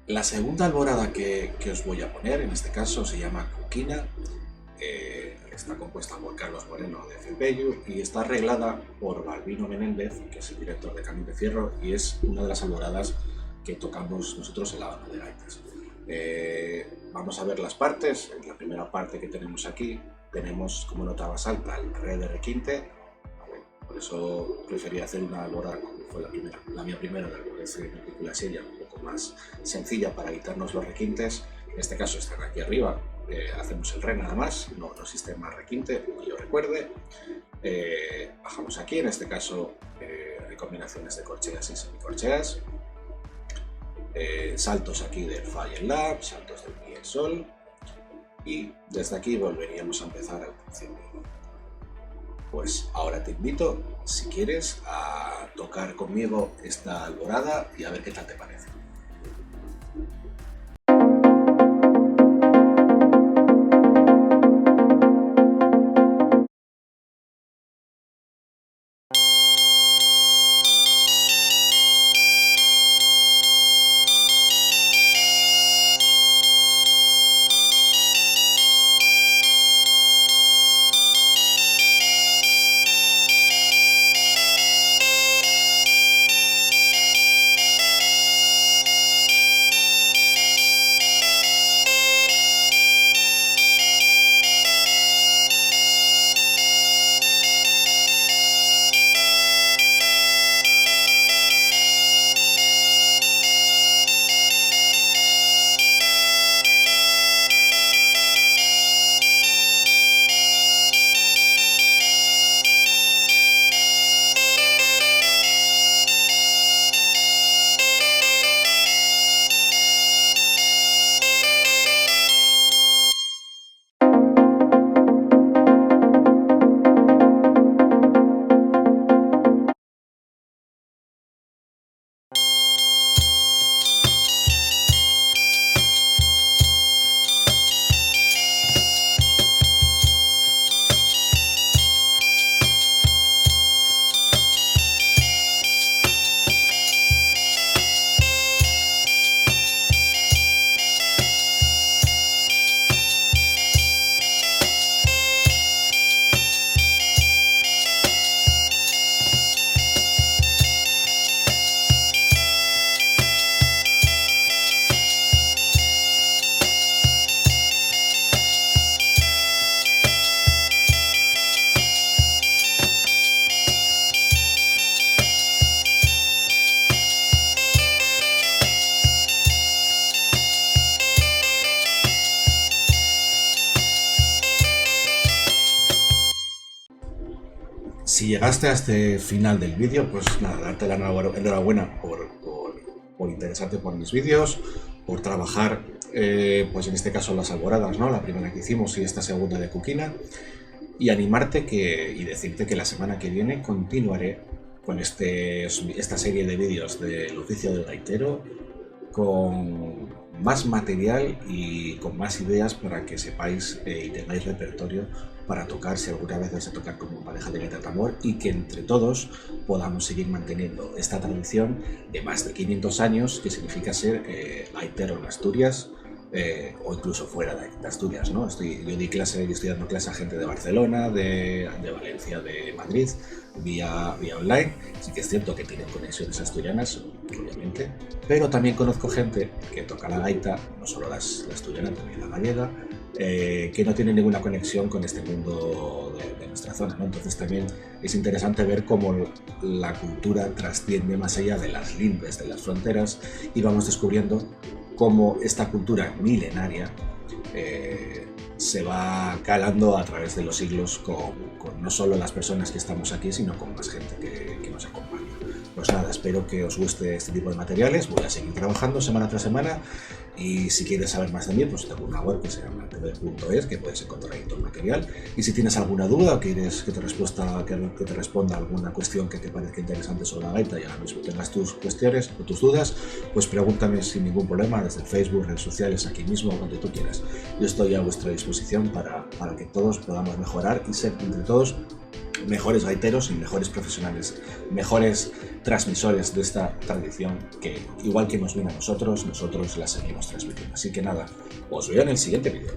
La segunda alborada que os voy a poner, en este caso, se llama Cuquina. Está compuesta por Carlos Moreno de Felbeyur y está arreglada por Balbino Menéndez, que es el director de Camín de Fierro, y es una de las alboradas que tocamos nosotros en la banda de gaitas. Vamos a ver las partes. En la primera parte que tenemos aquí tenemos como nota más alta el re de requinte. Por eso preferí hacer una alborada como fue la mía primera, de una película seria, un poco más sencilla para evitarnos los requintes. En este caso están aquí arriba, hacemos el re nada más, no existe más requinte, que yo recuerde. Bajamos aquí, en este caso hay combinaciones de corcheas y semicorcheas. Saltos aquí del fa y el la, saltos del mi y el sol. Y desde aquí volveríamos a empezar al principio. Pues ahora te invito, si quieres, a tocar conmigo esta alborada y a ver qué tal te parece. Si llegaste a este final del vídeo, pues nada, darte la enhorabuena por interesarte por mis vídeos, por trabajar, pues en este caso las alboradas, ¿no? La primera que hicimos y esta segunda de Cuquina, y animarte y decirte que la semana que viene continuaré con esta serie de vídeos del oficio del gaitero, con más material y con más ideas para que sepáis y tengáis repertorio para tocar, si alguna vez vais a tocar como pareja de gaita tambor, y que entre todos podamos seguir manteniendo esta tradición de más de 500 años, que significa ser gaitero en Asturias, o incluso fuera de Asturias, ¿no? Yo estoy dando clase a gente de Barcelona, de Valencia, de Madrid, vía online. Sí que es cierto que tienen conexiones asturianas, obviamente, pero también conozco gente que toca la gaita, no solo la asturiana, también la gallega, que no tiene ninguna conexión con este mundo de nuestra zona, ¿no? Entonces también es interesante ver cómo la cultura trasciende más allá de las lindes, de las fronteras, y vamos descubriendo cómo esta cultura milenaria se va calando a través de los siglos con no solo las personas que estamos aquí, sino con más gente que nos acompaña. Pues nada, espero que os guste este tipo de materiales. Voy a seguir trabajando semana tras semana, y si quieres saber más de mí, pues tengo una web que se llama tv.es, que puedes encontrar ahí todo el material. Y si tienes alguna duda o quieres que te responda alguna cuestión que te parezca interesante sobre la gaita y ahora mismo tengas tus cuestiones o tus dudas, pues pregúntame sin ningún problema desde Facebook, redes sociales, aquí mismo, donde tú quieras. Yo estoy a vuestra disposición para que todos podamos mejorar y ser entre todos mejores gaiteros y mejores profesionales, mejores transmisores de esta tradición que, igual que nos viene a nosotros la seguimos transmitiendo. Así que nada, os veo en el siguiente vídeo.